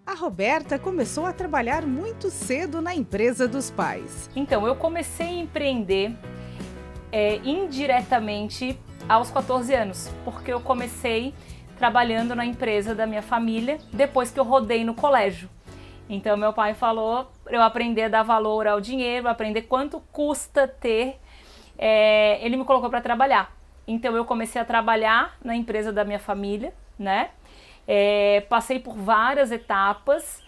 A Roberta começou a trabalhar muito cedo na empresa dos pais. Então, eu comecei a empreender indiretamente aos 14 anos, porque eu comecei trabalhando na empresa da minha família depois que eu rodei no colégio. Então, meu pai falou para eu aprender a dar valor ao dinheiro, aprender quanto custa ter. Ele me colocou para trabalhar. Então, eu comecei a trabalhar na empresa da minha família, né? Passei por várias etapas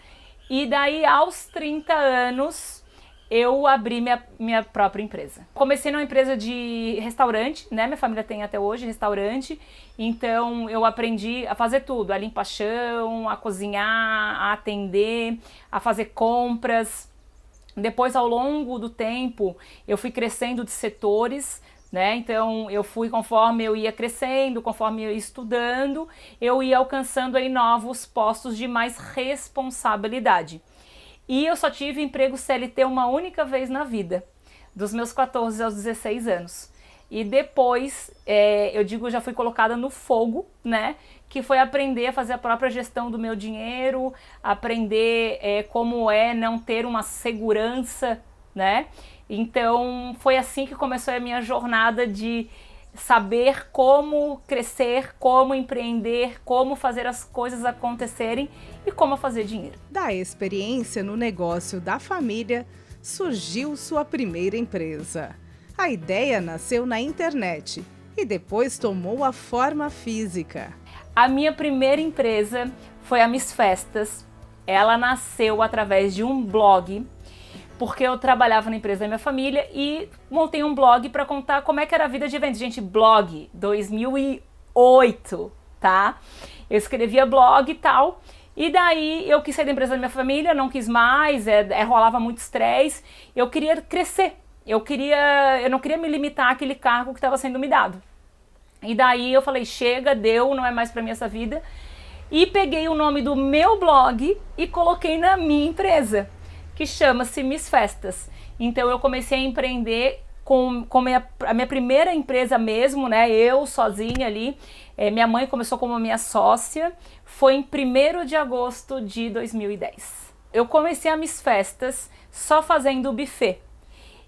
e daí aos 30 anos eu abri minha própria empresa. Comecei numa empresa de restaurante, né? Minha família tem até hoje restaurante, então eu aprendi a fazer tudo, a limpar chão, a cozinhar, a atender, a fazer compras. Depois, ao longo do tempo, eu fui crescendo de setores, né? Então eu fui, conforme eu ia crescendo, conforme eu ia estudando, eu ia alcançando aí novos postos de mais responsabilidade. E eu só tive emprego CLT uma única vez na vida, dos meus 14 aos 16 anos. E depois, já fui colocada no fogo, né? Que foi aprender a fazer a própria gestão do meu dinheiro, aprender como é não ter uma segurança, né? Então foi assim que começou a minha jornada de saber como crescer, como empreender, como fazer as coisas acontecerem e como fazer dinheiro. Da experiência no negócio da família, surgiu sua primeira empresa. A ideia nasceu na internet e depois tomou a forma física. A minha primeira empresa foi a Miss Festas. Ela nasceu através de um blog, porque eu trabalhava na empresa da minha família e montei um blog para contar como é que era a vida de eventos. Gente, blog, 2008, tá? Eu escrevia blog e tal, e daí eu quis sair da empresa da minha família, não quis mais, rolava muito estresse, eu queria crescer, eu não queria me limitar àquele cargo que estava sendo me dado. E daí eu falei, chega, deu, não é mais para mim essa vida, e peguei o nome do meu blog e coloquei na minha empresa, que chama-se Miss Festas. Então eu comecei a empreender com a minha primeira empresa mesmo, né? Eu sozinha ali. Minha mãe começou como minha sócia. Foi em 1º de agosto de 2010. Eu comecei a Miss Festas só fazendo o buffet.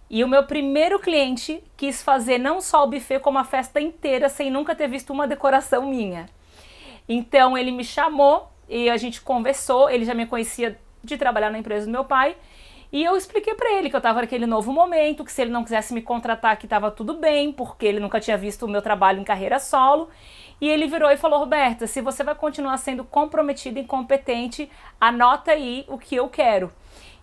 E o meu primeiro cliente quis fazer não só o buffet, como a festa inteira, sem nunca ter visto uma decoração minha. Então ele me chamou e a gente conversou. Ele já me conhecia de trabalhar na empresa do meu pai, e eu expliquei para ele que eu estava naquele novo momento, que se ele não quisesse me contratar que estava tudo bem, porque ele nunca tinha visto o meu trabalho em carreira solo, e ele virou e falou, Roberta, se você vai continuar sendo comprometida e incompetente, anota aí o que eu quero.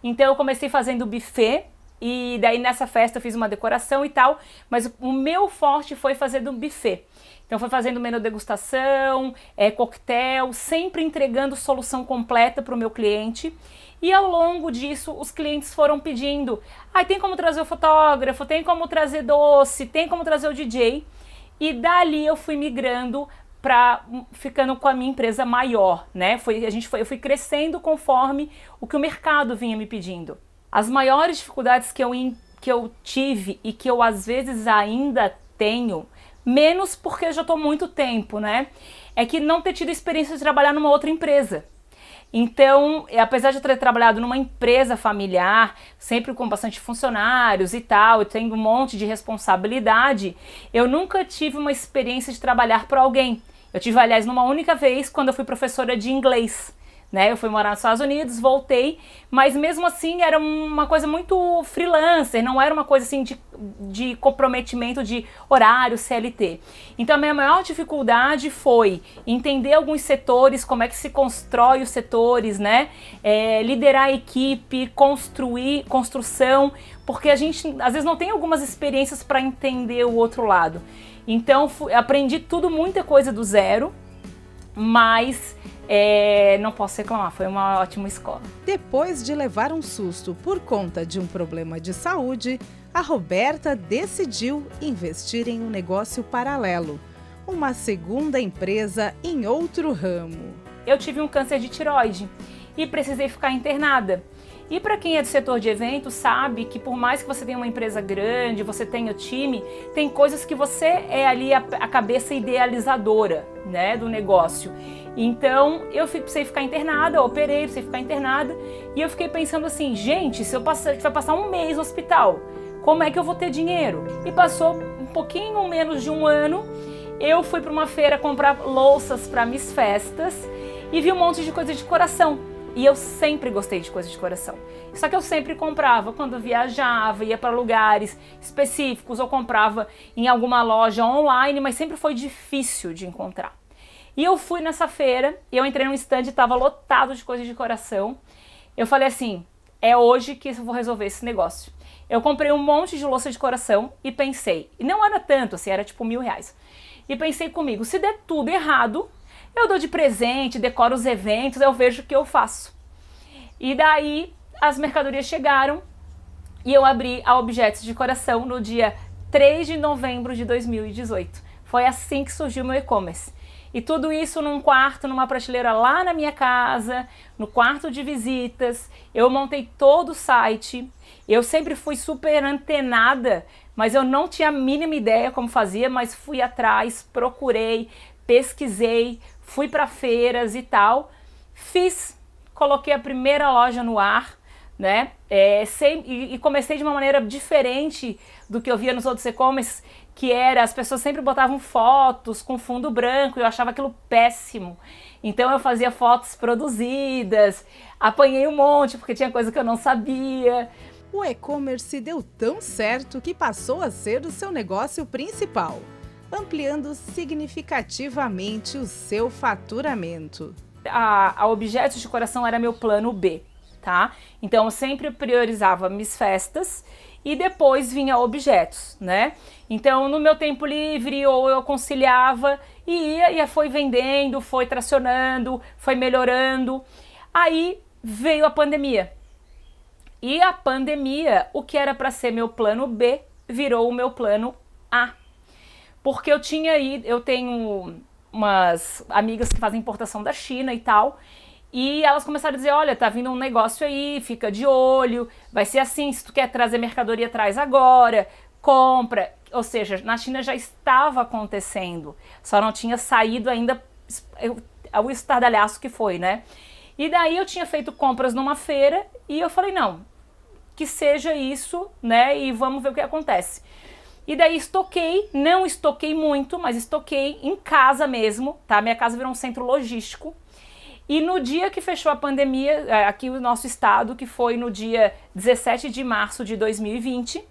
Então eu comecei fazendo buffet, e daí nessa festa eu fiz uma decoração e tal, mas o meu forte foi fazer do buffet. Então foi fazendo menu degustação, coquetel, sempre entregando solução completa para o meu cliente. E ao longo disso, os clientes foram pedindo, tem como trazer o fotógrafo, tem como trazer doce, tem como trazer o DJ. E dali eu fui migrando para ficando com a minha empresa maior, né? Eu fui crescendo conforme o que o mercado vinha me pedindo. As maiores dificuldades que eu tive e que eu às vezes ainda tenho, menos porque eu já estou há muito tempo, né? É que não ter tido experiência de trabalhar numa outra empresa. Então, apesar de eu ter trabalhado numa empresa familiar, sempre com bastante funcionários e tal, eu tenho um monte de responsabilidade, eu nunca tive uma experiência de trabalhar para alguém. Eu tive, aliás, numa única vez, quando eu fui professora de inglês. Né? Eu fui morar nos Estados Unidos, voltei, mas mesmo assim era uma coisa muito freelancer, não era uma coisa assim de comprometimento de horário CLT. Então a minha maior dificuldade foi entender alguns setores, como é que se constrói os setores, né? Liderar a equipe, construção, porque a gente às vezes não tem algumas experiências para entender o outro lado. Então aprendi muita coisa do zero, mas não posso reclamar, foi uma ótima escola. Depois de levar um susto por conta de um problema de saúde, a Roberta decidiu investir em um negócio paralelo, uma segunda empresa em outro ramo. Eu tive um câncer de tireoide e precisei ficar internada. E para quem é do setor de eventos sabe que por mais que você tenha uma empresa grande, você tenha o time, tem coisas que você é ali a cabeça idealizadora, né, do negócio. Então eu precisei ficar internada, operei, precisei ficar internada e eu fiquei pensando assim, gente, se eu tiver passar um mês no hospital, como é que eu vou ter dinheiro? E passou um pouquinho menos de um ano, eu fui para uma feira comprar louças para Miss Festas e vi um monte de coisa de decoração. E eu sempre gostei de coisa de decoração. Só que eu sempre comprava quando viajava, ia para lugares específicos ou comprava em alguma loja online, mas sempre foi difícil de encontrar. E eu fui nessa feira, e eu entrei num stand e estava lotado de coisa de decoração. Eu falei assim, é hoje que eu vou resolver esse negócio. Eu comprei um monte de louça de decoração e pensei, e não era tanto assim, era tipo R$1.000. E pensei comigo, se der tudo errado, eu dou de presente, decoro os eventos, eu vejo o que eu faço. E daí as mercadorias chegaram e eu abri a Objetos de Decoração no dia 3 de novembro de 2018. Foi assim que surgiu o meu e-commerce. E tudo isso num quarto, numa prateleira lá na minha casa, no quarto de visitas. Eu montei todo o site. Eu sempre fui super antenada, mas eu não tinha a mínima ideia como fazia, mas fui atrás, procurei, pesquisei, fui para feiras e tal. Coloquei a primeira loja no ar, né? E comecei de uma maneira diferente do que eu via nos outros e-commerce, que era, as pessoas sempre botavam fotos com fundo branco e eu achava aquilo péssimo. Então eu fazia fotos produzidas, apanhei um monte porque tinha coisa que eu não sabia. O e-commerce deu tão certo que passou a ser o seu negócio principal, ampliando significativamente o seu faturamento. A Objetos de Decoração era meu plano B, tá? Então eu sempre priorizava Miss Festas e depois vinha objetos, né? Então no meu tempo livre ou eu conciliava e ia, foi vendendo, foi tracionando, foi melhorando. Aí veio a pandemia. E a pandemia, o que era para ser meu plano B, virou o meu plano A. Porque eu tenho umas amigas que fazem importação da China e tal, e elas começaram a dizer, olha, tá vindo um negócio aí, fica de olho, vai ser assim, se tu quer trazer mercadoria, traz agora, compra. Ou seja, na China já estava acontecendo, só não tinha saído ainda o estardalhaço que foi, né? E daí eu tinha feito compras numa feira e eu falei, não, que seja isso, né, e vamos ver o que acontece. E daí não estoquei muito, mas estoquei em casa mesmo, tá? Minha casa virou um centro logístico. E no dia que fechou a pandemia, aqui no nosso estado, que foi no dia 17 de março de 2020,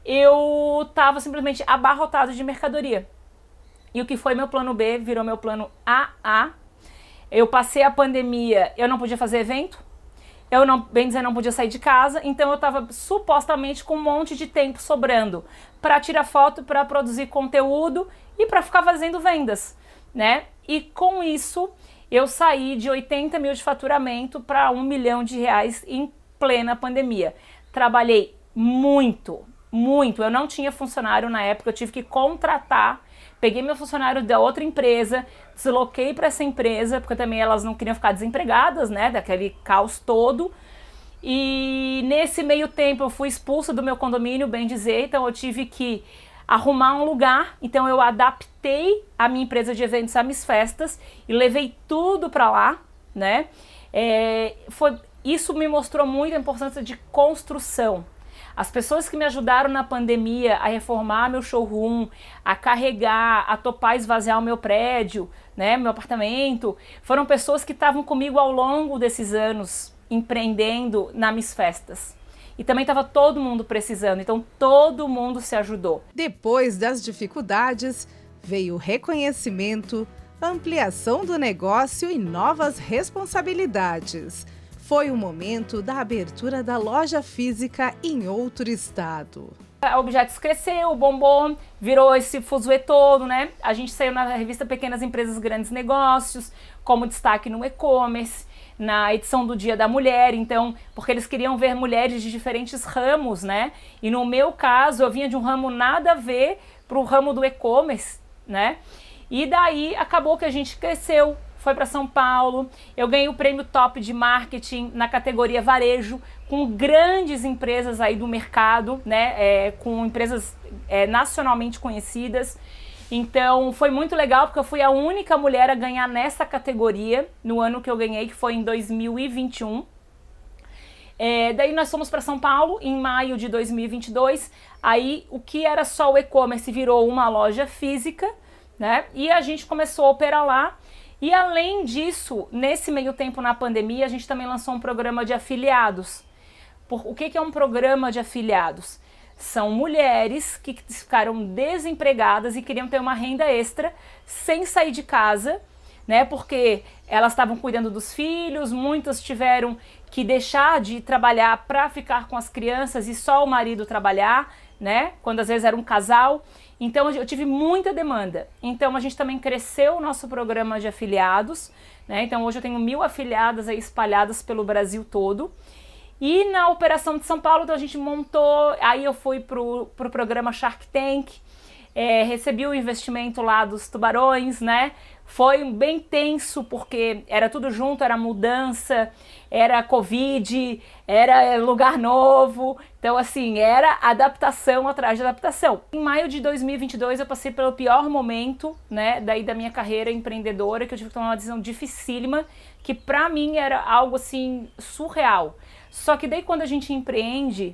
eu tava simplesmente abarrotado de mercadoria. E o que foi meu plano B virou meu plano AA. Eu passei a pandemia, eu não podia fazer evento, bem dizer, não podia sair de casa, então eu estava supostamente com um monte de tempo sobrando para tirar foto, para produzir conteúdo e para ficar fazendo vendas, né? E com isso eu saí de 80 mil de faturamento para R$1 milhão em plena pandemia. Trabalhei muito, muito. Eu não tinha funcionário na época, eu tive que contratar. Peguei meu funcionário da outra empresa, desloquei para essa empresa, porque também elas não queriam ficar desempregadas, né, daquele caos todo. E nesse meio tempo eu fui expulsa do meu condomínio, bem dizer, então eu tive que arrumar um lugar. Então eu adaptei a minha empresa de eventos a Miss Festas e levei tudo para lá, né. Isso me mostrou muito a importância de construção. As pessoas que me ajudaram na pandemia a reformar meu showroom, a carregar, a topar esvaziar o meu prédio, né, meu apartamento, foram pessoas que estavam comigo ao longo desses anos empreendendo na Miss Festas. E também estava todo mundo precisando, então todo mundo se ajudou. Depois das dificuldades, veio o reconhecimento, ampliação do negócio e novas responsabilidades. Foi o momento da abertura da loja física em outro estado. A Objetos cresceu, bombou, virou esse fuzuê todo, né? A gente saiu na revista Pequenas Empresas, Grandes Negócios, como destaque no e-commerce, na edição do Dia da Mulher, então, porque eles queriam ver mulheres de diferentes ramos, né? E no meu caso, eu vinha de um ramo nada a ver para o ramo do e-commerce, né? E daí acabou que a gente cresceu, foi para São Paulo, eu ganhei o prêmio top de marketing na categoria varejo, com grandes empresas aí do mercado, né, com empresas nacionalmente conhecidas. Então foi muito legal, porque eu fui a única mulher a ganhar nessa categoria no ano que eu ganhei, que foi em 2021. Daí nós fomos para São Paulo em maio de 2022, aí o que era só o e-commerce virou uma loja física, né? E a gente começou a operar lá. E além disso, nesse meio tempo na pandemia, a gente também lançou um programa de afiliados. O que é um programa de afiliados? São mulheres que ficaram desempregadas e queriam ter uma renda extra sem sair de casa, né? Porque elas estavam cuidando dos filhos, muitas tiveram que deixar de trabalhar para ficar com as crianças e só o marido trabalhar, né? Quando às vezes era um casal. Então eu tive muita demanda. Então a gente também cresceu o nosso programa de afiliados, né? Então hoje eu tenho 1000 afiliadas aí espalhadas pelo Brasil todo. E na operação de São Paulo, então a gente montou, aí eu fui pro programa Shark Tank, recebi o investimento lá dos tubarões, né? Foi bem tenso, porque era tudo junto, era mudança, era Covid, era lugar novo, então assim, era adaptação atrás de adaptação. Em maio de 2022 eu passei pelo pior momento, né, daí da minha carreira empreendedora, que eu tive que tomar uma decisão dificílima, que pra mim era algo assim, surreal. Só que daí quando a gente empreende,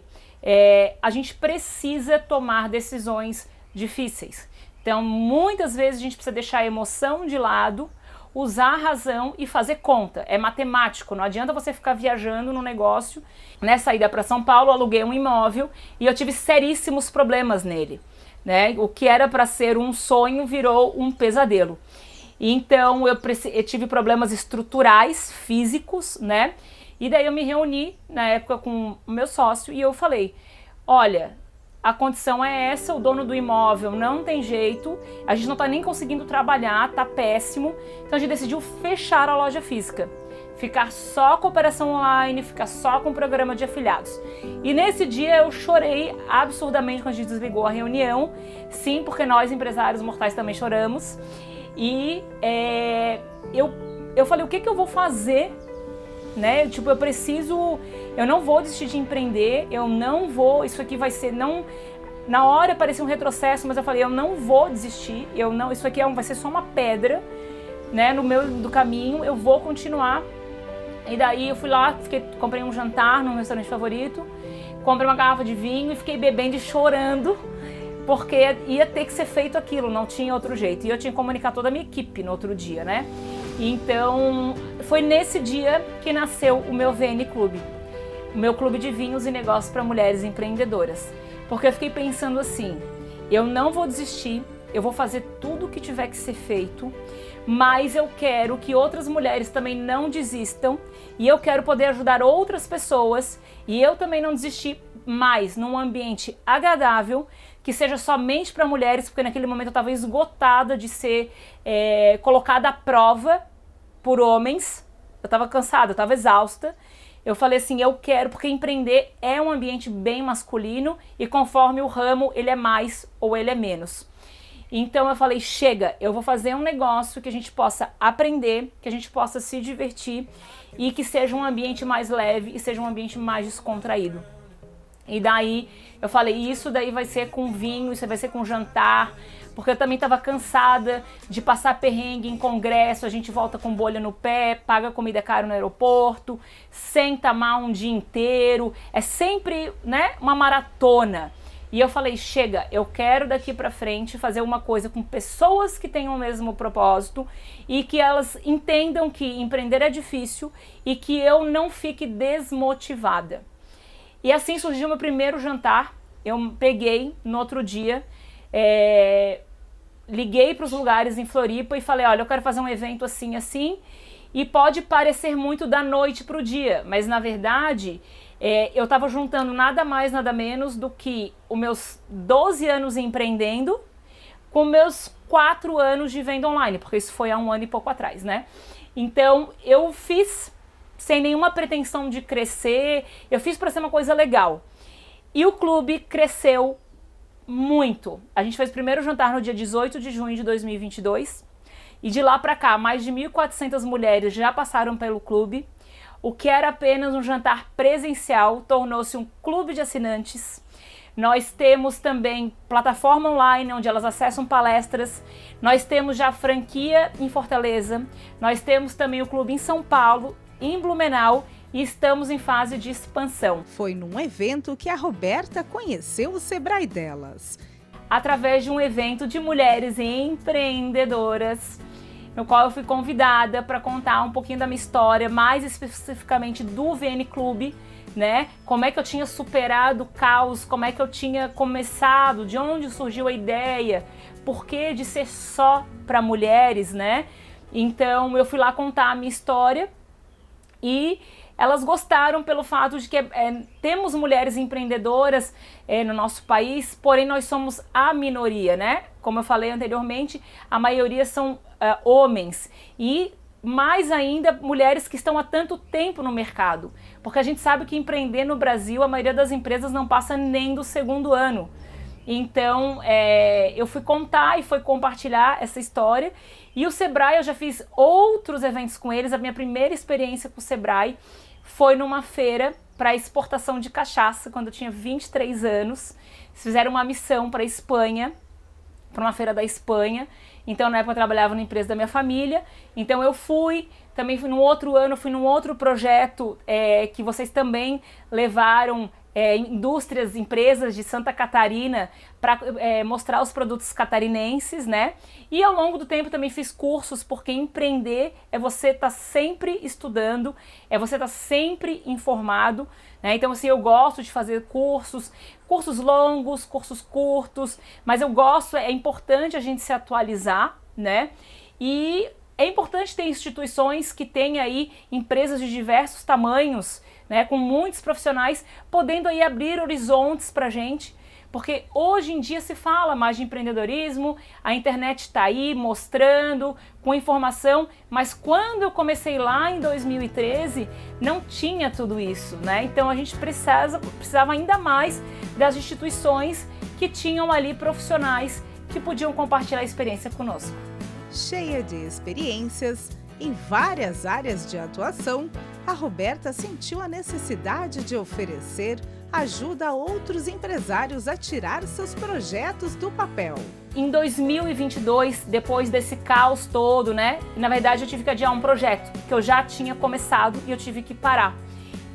a gente precisa tomar decisões difíceis. Então, muitas vezes a gente precisa deixar a emoção de lado, usar a razão e fazer conta. É matemático, não adianta você ficar viajando no negócio. Nessa ida para São Paulo, aluguei um imóvel e eu tive seríssimos problemas nele, né? O que era para ser um sonho virou um pesadelo. Então, eu tive problemas estruturais, físicos, né? E daí eu me reuni, na época, com o meu sócio e eu falei, olha, a condição é essa, o dono do imóvel não tem jeito, a gente não tá nem conseguindo trabalhar, tá péssimo, então a gente decidiu fechar a loja física, ficar só com operação online, ficar só com o programa de afiliados. E nesse dia eu chorei absurdamente quando a gente desligou a reunião, sim, porque nós empresários mortais também choramos, e eu falei, o que eu vou fazer? Né? Tipo, eu não vou desistir de empreender, eu não vou, isso aqui vai ser, não, na hora parecia um retrocesso, mas eu falei, eu não vou desistir, isso aqui vai ser só uma pedra, né, no meio do caminho, eu vou continuar. E daí eu fui lá, comprei um jantar no meu restaurante favorito, comprei uma garrafa de vinho e fiquei bebendo e chorando, porque ia ter que ser feito aquilo, não tinha outro jeito. E eu tinha que comunicar toda a minha equipe no outro dia, né? Então, foi nesse dia que nasceu o meu VN Clube, o meu clube de vinhos e negócios para mulheres empreendedoras. Porque eu fiquei pensando assim, eu não vou desistir, eu vou fazer tudo o que tiver que ser feito, mas eu quero que outras mulheres também não desistam e eu quero poder ajudar outras pessoas e eu também não desistir mais num ambiente agradável, que seja somente para mulheres, porque naquele momento eu estava esgotada de ser colocada à prova por homens, eu estava cansada, eu estava exausta. Eu falei assim, eu quero, porque empreender é um ambiente bem masculino e conforme o ramo ele é mais ou ele é menos. Então eu falei, chega, eu vou fazer um negócio que a gente possa aprender, que a gente possa se divertir e que seja um ambiente mais leve e seja um ambiente mais descontraído. E daí eu falei, isso daí vai ser com vinho, isso vai ser com jantar, porque eu também estava cansada de passar perrengue em congresso, a gente volta com bolha no pé, paga comida caro no aeroporto, senta mal um dia inteiro, é sempre, né, uma maratona. E eu falei, chega, eu quero daqui pra frente fazer uma coisa com pessoas que tenham o mesmo propósito e que elas entendam que empreender é difícil e que eu não fique desmotivada. E assim surgiu meu primeiro jantar. Eu peguei no outro dia, liguei para os lugares em Floripa e falei, olha, eu quero fazer um evento assim, assim, e pode parecer muito da noite para o dia, mas na verdade eu estava juntando nada mais, nada menos do que os meus 12 anos empreendendo com meus 4 anos de venda online, porque isso foi há 1 ano e pouco atrás, né? Então eu fiz sem nenhuma pretensão de crescer, eu fiz para ser uma coisa legal. E o clube cresceu muito. A gente fez o primeiro jantar no dia 18 de junho de 2022 E de lá para cá, mais de 1.400 mulheres já passaram pelo clube. O que era apenas um jantar presencial tornou-se um clube de assinantes. Nós temos também plataforma online, onde elas acessam palestras. Nós temos já franquia em Fortaleza. Nós temos também o clube em São Paulo, em Blumenau, e estamos em fase de expansão. Foi num evento que a Roberta conheceu o Sebrae delas. Através de um evento de mulheres empreendedoras, no qual eu fui convidada para contar um pouquinho da minha história, mais especificamente do VN Clube, né? Como é que eu tinha superado o caos, como é que eu tinha começado, de onde surgiu a ideia, por que de ser só para mulheres, né? Então eu fui lá contar a minha história e elas gostaram pelo fato de que temos mulheres empreendedoras no nosso país, porém nós somos a minoria, né? Como eu falei anteriormente, a maioria são homens e mais ainda mulheres que estão há tanto tempo no mercado, porque a gente sabe que empreender no Brasil, a maioria das empresas não passa nem do segundo ano. Então eu fui contar e fui compartilhar essa história. E o Sebrae, eu já fiz outros eventos com eles. A minha primeira experiência com o Sebrae foi numa feira para exportação de cachaça, quando eu tinha 23 anos. Eles fizeram uma missão para a Espanha, para uma feira da Espanha. Então, na época, eu trabalhava na empresa da minha família. Então, eu fui. Também fui no outro ano, fui num outro projeto que vocês também levaram indústrias, empresas de Santa Catarina para mostrar os produtos catarinenses, né? E ao longo do tempo também fiz cursos, porque empreender é você estar sempre estudando, é você estar sempre informado, né? Então assim, eu gosto de fazer cursos longos, cursos curtos, mas eu gosto, é importante a gente se atualizar, né? E é importante ter instituições que têm aí empresas de diversos tamanhos, né, com muitos profissionais, podendo aí abrir horizontes para a gente, porque hoje em dia se fala mais de empreendedorismo, a internet está aí mostrando, com informação, mas quando eu comecei lá em 2013, não tinha tudo isso, né? Então a gente precisava ainda mais das instituições que tinham ali profissionais que podiam compartilhar a experiência conosco. Cheia de experiências em várias áreas de atuação, a Roberta sentiu a necessidade de oferecer ajuda a outros empresários a tirar seus projetos do papel. Em 2022, depois desse caos todo, né? Na verdade, eu tive que adiar um projeto que eu já tinha começado e eu tive que parar,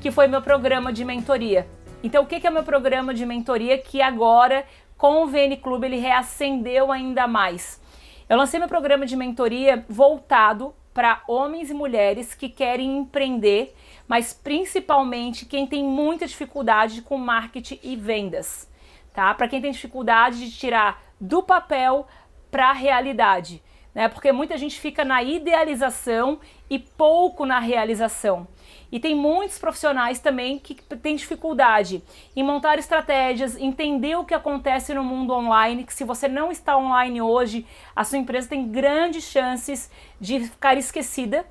que foi meu programa de mentoria. Então, o que é o meu programa de mentoria que agora, com o VN Clube, ele reacendeu ainda mais? Eu lancei meu programa de mentoria voltado para homens e mulheres que querem empreender, mas principalmente quem tem muita dificuldade com marketing e vendas, tá? Para quem tem dificuldade de tirar do papel para a realidade, né? Porque muita gente fica na idealização e pouco na realização. E tem muitos profissionais também que têm dificuldade em montar estratégias, entender o que acontece no mundo online, que se você não está online hoje, a sua empresa tem grandes chances de ficar esquecida,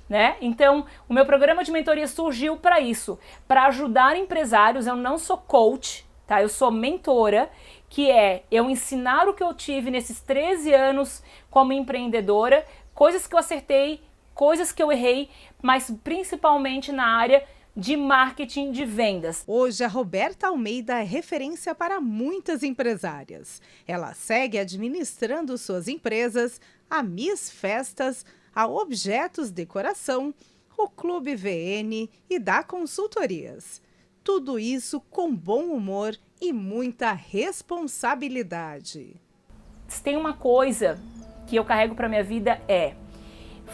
né? Então, o meu programa de mentoria surgiu para isso, para ajudar empresários. Eu não sou coach, tá? Eu sou mentora, que é eu ensinar o que eu tive nesses 13 anos como empreendedora, coisas que eu acertei, coisas que eu errei, mas principalmente na área de marketing de vendas. Hoje, a Roberta Almeida é referência para muitas empresárias. Ela segue administrando suas empresas, a Miss Festas, a Objetos Decoração, o Clube VN e dá consultorias. Tudo isso com bom humor e muita responsabilidade. Se tem uma coisa que eu carrego para minha vida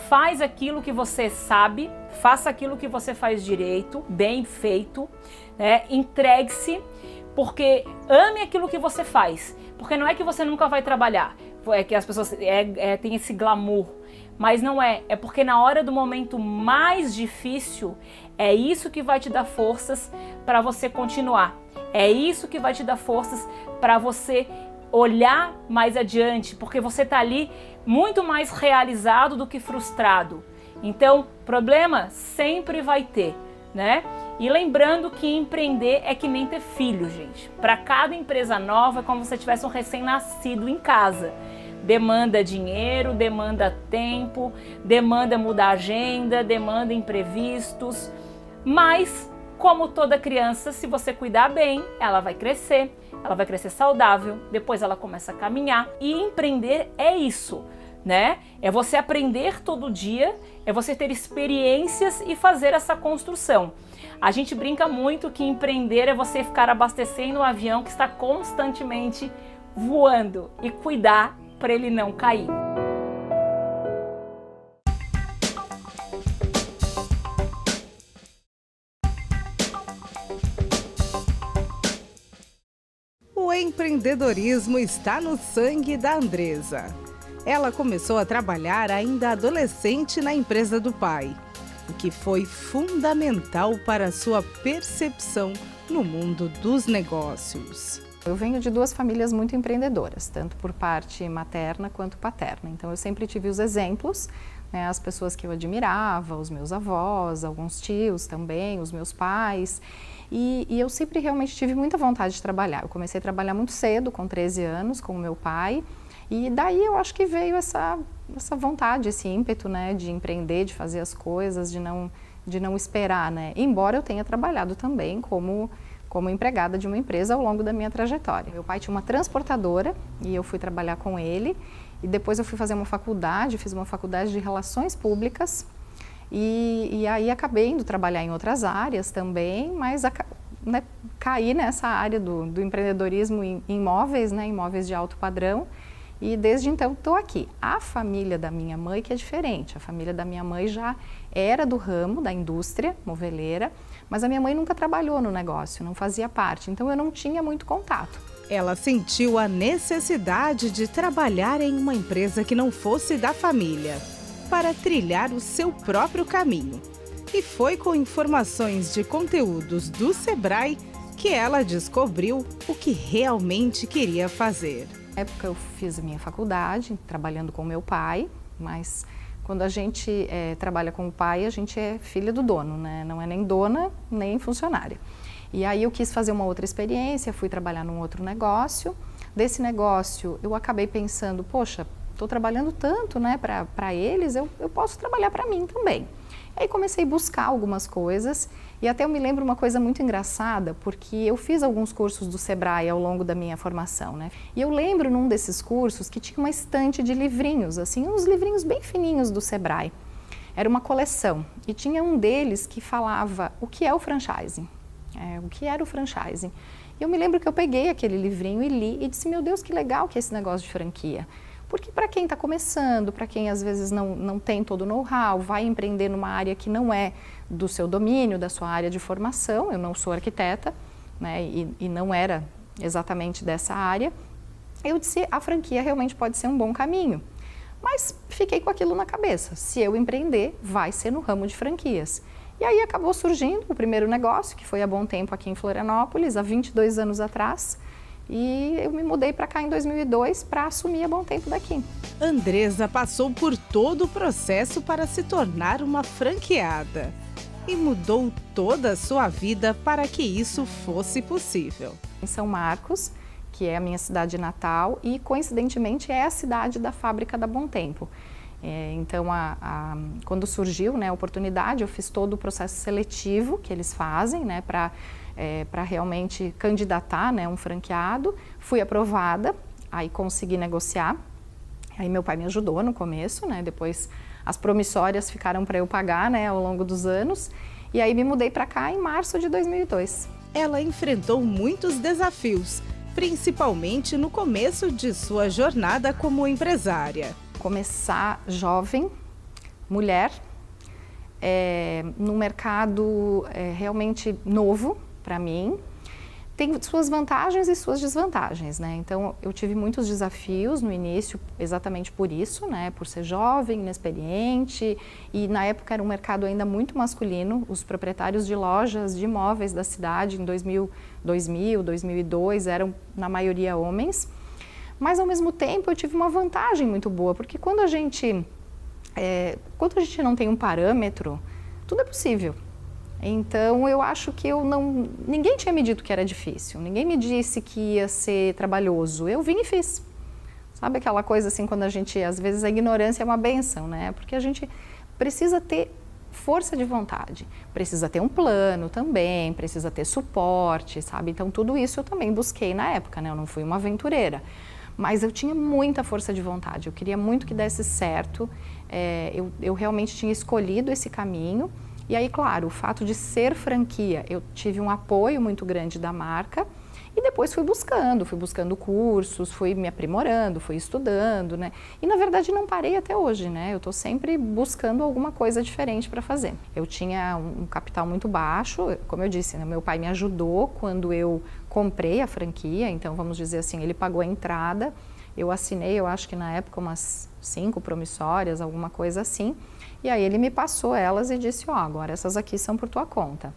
faz aquilo que você sabe, faça aquilo que você faz direito, bem feito, né? Entregue-se, porque ame aquilo que você faz, porque não é que você nunca vai trabalhar, é que as pessoas têm esse glamour, mas não é porque na hora do momento mais difícil, é isso que vai te dar forças para você continuar, é isso que vai te dar forças para você olhar mais adiante, porque você está ali muito mais realizado do que frustrado. Então, problema sempre vai ter, né? E lembrando que empreender é que nem ter filho, gente. Para cada empresa nova é como se você tivesse um recém-nascido em casa. demanda dinheiro, demanda tempo, demanda mudar a agenda, demanda imprevistos, mas como toda criança, se você cuidar bem, ela vai crescer saudável, depois ela começa a caminhar. E empreender é isso, né? É você aprender todo dia, é você ter experiências e fazer essa construção. A gente brinca muito que empreender é você ficar abastecendo um avião que está constantemente voando e cuidar para ele não cair. O empreendedorismo está no sangue da Andresa. Ela começou a trabalhar ainda adolescente na empresa do pai, o que foi fundamental para a sua percepção no mundo dos negócios. Eu venho de duas famílias muito empreendedoras, tanto por parte materna quanto paterna. Então eu sempre tive os exemplos, né, as pessoas que eu admirava, os meus avós, alguns tios também, os meus pais. E eu sempre realmente tive muita vontade de trabalhar. Eu comecei a trabalhar muito cedo, com 13 anos, com o meu pai. E daí eu acho que veio essa vontade, esse ímpeto, né, de empreender, de fazer as coisas, de não esperar, né? Embora eu tenha trabalhado também como empregada de uma empresa ao longo da minha trajetória. Meu pai tinha uma transportadora e eu fui trabalhar com ele. E depois eu fui fazer uma faculdade, fiz uma faculdade de Relações Públicas. E aí acabei indo trabalhar em outras áreas também, mas né, caí nessa área do empreendedorismo em imóveis, né, imóveis de alto padrão. E desde então estou aqui. A família da minha mãe que é diferente. A família da minha mãe já era do ramo da indústria moveleira, mas a minha mãe nunca trabalhou no negócio, não fazia parte, então eu não tinha muito contato. Ela sentiu a necessidade de trabalhar em uma empresa que não fosse da família, para trilhar o seu próprio caminho. E foi com informações de conteúdos do Sebrae que ela descobriu o que realmente queria fazer. Na época eu fiz a minha faculdade, trabalhando com meu pai, mas quando a gente trabalha com o pai, a gente é filha do dono, né? Não é nem dona, nem funcionária. E aí eu quis fazer uma outra experiência, fui trabalhar num outro negócio. Desse negócio eu acabei pensando, poxa, estou trabalhando tanto, né, para eles, eu posso trabalhar para mim também. E aí comecei a buscar algumas coisas e até eu me lembro uma coisa muito engraçada, porque eu fiz alguns cursos do Sebrae ao longo da minha formação, né? E eu lembro num desses cursos que tinha uma estante de livrinhos, assim, uns livrinhos bem fininhos do Sebrae. Era uma coleção e tinha um deles que falava o que é o franchising, o que era o franchising. E eu me lembro que eu peguei aquele livrinho e li e disse, meu Deus, que legal que é esse negócio de franquia. Porque para quem está começando, para quem às vezes não tem todo o know-how, vai empreender numa área que não é do seu domínio, da sua área de formação, eu não sou arquiteta, né, e não era exatamente dessa área, eu disse, a franquia realmente pode ser um bom caminho. Mas fiquei com aquilo na cabeça, se eu empreender, vai ser no ramo de franquias. E aí acabou surgindo o primeiro negócio, que foi há bom tempo aqui em Florianópolis, há 22 anos atrás, e eu me mudei para cá em 2002 para assumir a Bom Tempo daqui. Andresa passou por todo o processo para se tornar uma franqueada e mudou toda a sua vida para que isso fosse possível. Em São Marcos, que é a minha cidade natal e coincidentemente é a cidade da fábrica da Bom Tempo. Então, quando surgiu, né, a oportunidade, eu fiz todo o processo seletivo que eles fazem, né, para realmente candidatar, né, um franqueado. Fui aprovada, aí consegui negociar. Aí meu pai me ajudou no começo, né, depois as promissórias ficaram para eu pagar, né, ao longo dos anos. E aí me mudei para cá em março de 2002. Ela enfrentou muitos desafios, principalmente no começo de sua jornada como empresária. Começar jovem, mulher, num mercado realmente novo para mim, tem suas vantagens e suas desvantagens, né? Então eu tive muitos desafios no início, exatamente por isso, né? Por ser jovem, inexperiente, e na época era um mercado ainda muito masculino. Os proprietários de lojas de imóveis da cidade em 2002 eram na maioria homens. Mas, ao mesmo tempo, eu tive uma vantagem muito boa, porque quando a gente não tem um parâmetro, tudo é possível. Então, eu acho que ninguém tinha me dito que era difícil, ninguém me disse que ia ser trabalhoso. Eu vim e fiz, Sabe aquela coisa assim, quando a gente, às vezes a ignorância é uma bênção, né? Porque a gente precisa ter força de vontade, precisa ter um plano também, precisa ter suporte, sabe? Então tudo isso eu também busquei na época, né? Eu não fui uma aventureira, mas eu tinha muita força de vontade, eu queria muito que desse certo, eu realmente tinha escolhido esse caminho. E aí, claro, o fato de ser franquia, eu tive um apoio muito grande da marca e depois fui buscando cursos, fui me aprimorando, fui estudando, né? E na verdade não parei até hoje, né? Eu estou sempre buscando alguma coisa diferente para fazer. Eu tinha um capital muito baixo, como eu disse, né? Meu pai me ajudou quando eu comprei a franquia, então vamos dizer assim, ele pagou a entrada, eu assinei, eu acho que na época umas 5 promissórias, alguma coisa assim, e aí ele me passou elas e disse, ó, agora essas aqui são por tua conta.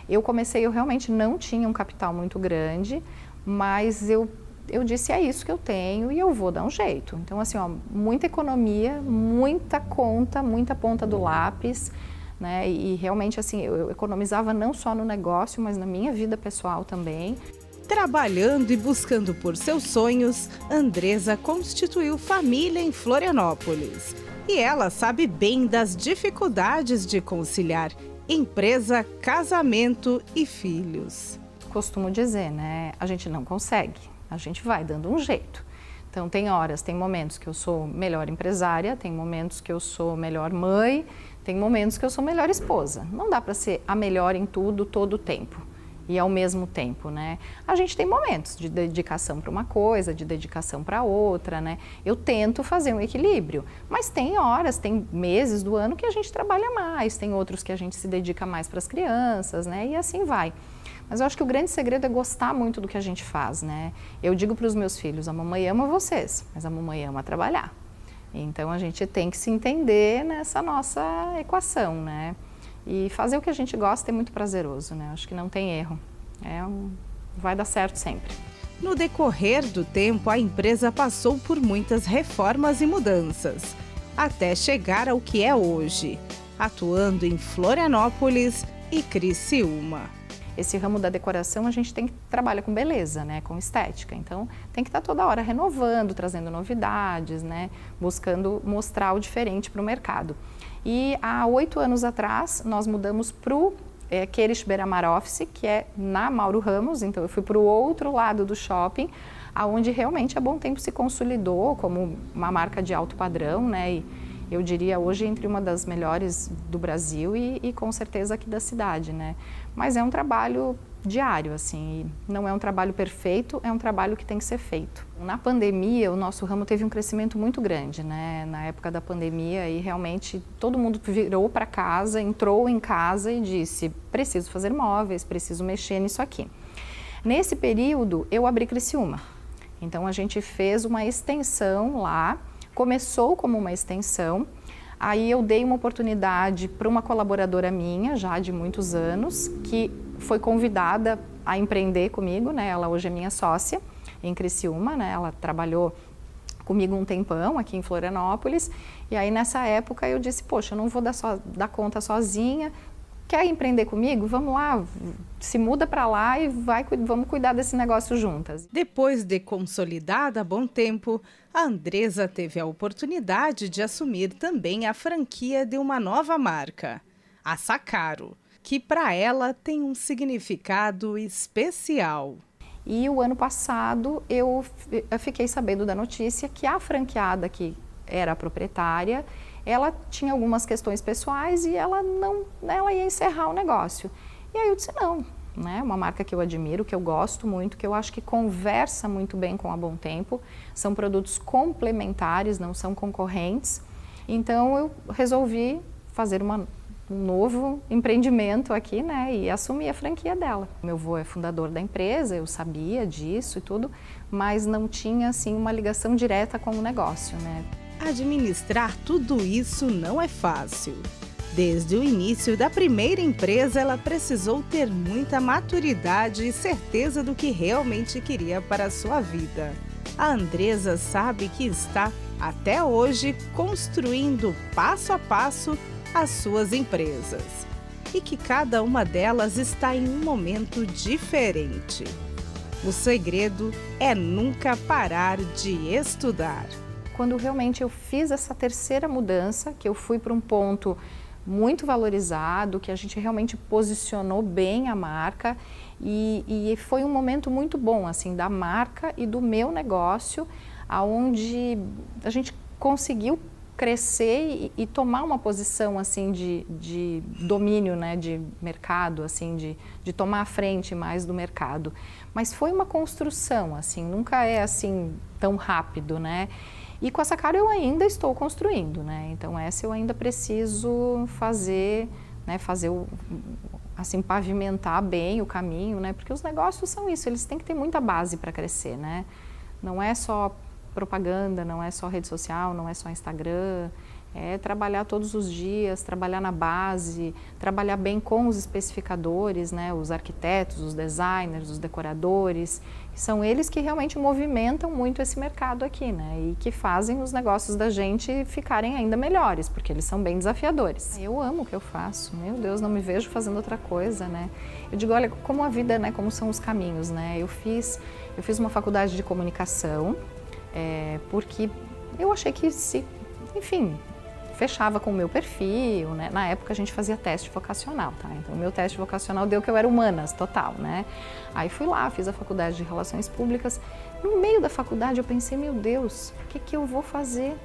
Eu realmente não tinha um capital muito grande, mas eu disse, é isso que eu tenho e eu vou dar um jeito. Então, assim, ó, muita economia, muita conta, muita ponta do lápis, né? E realmente, assim, eu economizava não só no negócio, mas na minha vida pessoal também. Trabalhando e buscando por seus sonhos, Andresa constituiu família em Florianópolis. E ela sabe bem das dificuldades de conciliar empresa, casamento e filhos. Costumo dizer, né? A gente não consegue, a gente vai dando um jeito. Então tem momentos que eu sou melhor empresária, tem momentos que eu sou melhor mãe, tem momentos que eu sou melhor esposa. Não dá para ser a melhor em tudo, todo o tempo. E ao mesmo tempo, né? A gente tem momentos de dedicação para uma coisa, de dedicação para outra, né? Eu tento fazer um equilíbrio, mas tem horas, tem meses do ano que a gente trabalha mais, tem outros que a gente se dedica mais para as crianças, né? E assim vai. Mas eu acho que o grande segredo é gostar muito do que a gente faz, né? Eu digo para os meus filhos, a mamãe ama vocês, mas a mamãe ama trabalhar. Então a gente tem que se entender nessa nossa equação, né? E fazer o que a gente gosta é muito prazeroso, né? Acho que não tem erro. Vai dar certo sempre. No decorrer do tempo, a empresa passou por muitas reformas e mudanças, até chegar ao que é hoje, atuando em Florianópolis e Criciúma. Esse ramo da decoração a gente trabalha com beleza, né? Com estética. Então tem que estar toda hora renovando, trazendo novidades, né? Buscando mostrar o diferente para o mercado. E há 8 anos atrás, nós mudamos para o Queires Beira-Mar Office, que é na Mauro Ramos, então eu fui para o outro lado do shopping, onde realmente a Bom Tempo se consolidou como uma marca de alto padrão, né? E eu diria hoje entre uma das melhores do Brasil e com certeza aqui da cidade, né? Mas é um trabalho diário, assim, não é um trabalho perfeito, é um trabalho que tem que ser feito. Na pandemia, o nosso ramo teve um crescimento muito grande, né? Na época da pandemia, e realmente todo mundo virou para casa, entrou em casa e disse, preciso fazer móveis, preciso mexer nisso aqui. Nesse período, eu abri Criciúma. Então, a gente fez uma extensão lá, começou como uma extensão, aí eu dei uma oportunidade para uma colaboradora minha, já de muitos anos, que foi convidada a empreender comigo, né? Ela hoje é minha sócia em Criciúma, né? Ela trabalhou comigo um tempão aqui em Florianópolis, e aí nessa época eu disse, poxa, eu não vou dar conta sozinha, quer empreender comigo? Vamos lá, se muda para lá e vamos cuidar desse negócio juntas. Depois de consolidada há bom tempo, a Andresa teve a oportunidade de assumir também a franquia de uma nova marca, a Sacaro, que para ela tem um significado especial. E o ano passado eu fiquei sabendo da notícia que a franqueada que era a proprietária, ela tinha algumas questões pessoais e ela ia encerrar o negócio. E aí eu disse não, né? Uma marca que eu admiro, que eu gosto muito, que eu acho que conversa muito bem com a Bom Tempo, são produtos complementares, não são concorrentes. Então eu resolvi fazer um novo empreendimento aqui, né, e assumir a franquia dela. Meu avô é fundador da empresa, eu sabia disso e tudo, mas não tinha assim uma ligação direta com o negócio, né? Administrar tudo isso não é fácil. Desde o início da primeira empresa, ela precisou ter muita maturidade e certeza do que realmente queria para a sua vida. A Andresa sabe que está, até hoje, construindo passo a passo as suas empresas e que cada uma delas está em um momento diferente. O segredo é nunca parar de estudar. Quando realmente eu fiz essa terceira mudança, que eu fui para um ponto muito valorizado, que a gente realmente posicionou bem a marca e foi um momento muito bom, assim, da marca e do meu negócio, aonde a gente conseguiu crescer e tomar uma posição, assim, de domínio, né, de mercado, assim, de tomar a frente mais do mercado. Mas foi uma construção, assim, nunca é, assim, tão rápido, né? E com a Sacaro eu ainda estou construindo, né? Então essa eu ainda preciso fazer, né? Assim, pavimentar bem o caminho, né? Porque os negócios são isso, eles têm que ter muita base para crescer, né? Não é só propaganda, não é só rede social, não é só Instagram, é trabalhar todos os dias, trabalhar na base, trabalhar bem com os especificadores, né? Os arquitetos, os designers, os decoradores, são eles que realmente movimentam muito esse mercado aqui, né? E que fazem os negócios da gente ficarem ainda melhores, porque eles são bem desafiadores. Eu amo o que eu faço, meu Deus, não me vejo fazendo outra coisa, né? Eu digo, olha, como a vida, né? Como são os caminhos, né? Eu fiz uma faculdade de comunicação, porque eu achei que enfim, fechava com o meu perfil, né? Na época a gente fazia teste vocacional, tá? Então o meu teste vocacional deu que eu era humanas, total, né? Aí fui lá, fiz a faculdade de Relações Públicas. No meio da faculdade eu pensei, meu Deus, o que eu vou fazer?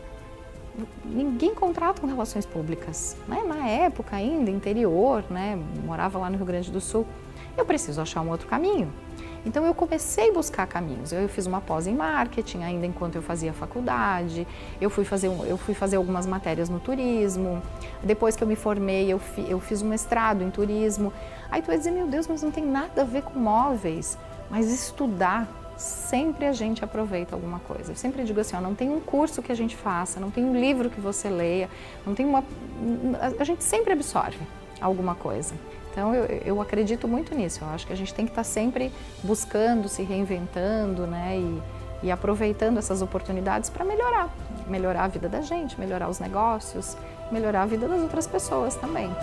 Ninguém contrata com Relações Públicas, né? Na época ainda, interior, né? Morava lá no Rio Grande do Sul. Eu preciso achar um outro caminho. Então eu comecei a buscar caminhos. Eu fiz uma pós em marketing ainda enquanto eu fazia faculdade. Eu fui fazer algumas matérias no turismo. Depois que eu me formei, eu fiz um mestrado em turismo. Aí tu vai dizer, meu Deus, mas não tem nada a ver com móveis. Mas estudar, sempre a gente aproveita alguma coisa. Eu sempre digo assim, ó, não tem um curso que a gente faça, não tem um livro que você leia, a gente sempre absorve alguma coisa. Então eu acredito muito nisso, eu acho que a gente tem que estar sempre buscando, se reinventando, né, e aproveitando essas oportunidades para melhorar a vida da gente, melhorar os negócios, melhorar a vida das outras pessoas também.